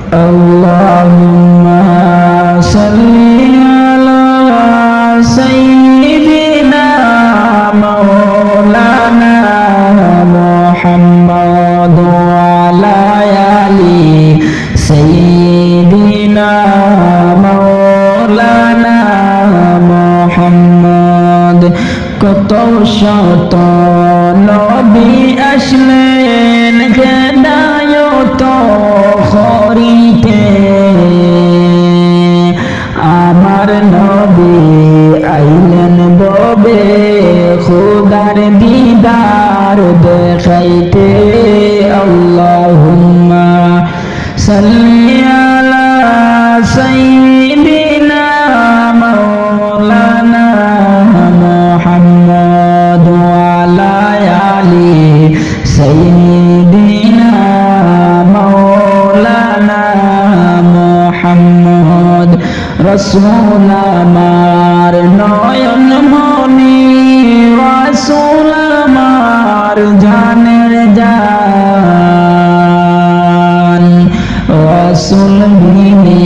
اللهم صل على سيدنا مولانا محمد وعلى آل سيدنا مولانا محمد কত শত নবী আসলেন হেদায়েত খরিতে আমার নবী আইলেন ববে খোদার দিদার দেখাইতে আল্লাহুম্মা সাল্লি আলা সাইয়্যিদিনা মাওলানা মুহাম্মদ ওয়া আলা আলি সাইয়্যিদিনা মাওলানা মুহাম্মদ রাসূল আমার নয়ন মনি রাসূল আমার জানের জান রাসূল বিনে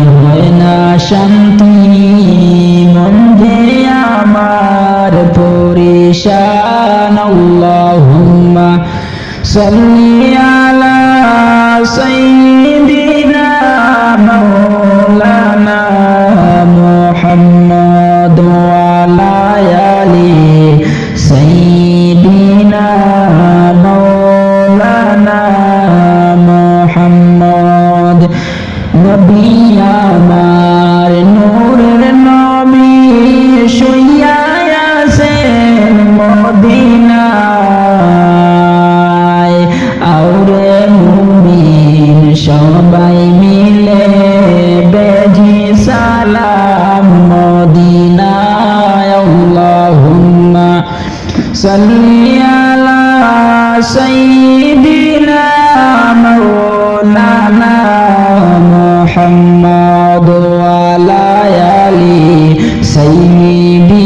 হয় না শান্তি মন যে আমার পরিশান আল্লাহুম্মা সাল্লি আলা সাইয়্যিদিনা মাওলানা মুহাম্মদ ওয়া আলা আলি সাইয়্যিদিনা মাওলানা মুহাম্মদ নবী আমার নূরের নবী শুইয়া আছেন মদিনায় আওরে মুমিন সবাই মিলে বেজি সালাম মদিনায় আল্লাহুম্মা সাল্লি আলা সাইয়্যিদিনা মাওলানা মুহাম্মদ ওয়া আলা আলি সাইয়্যিদিনা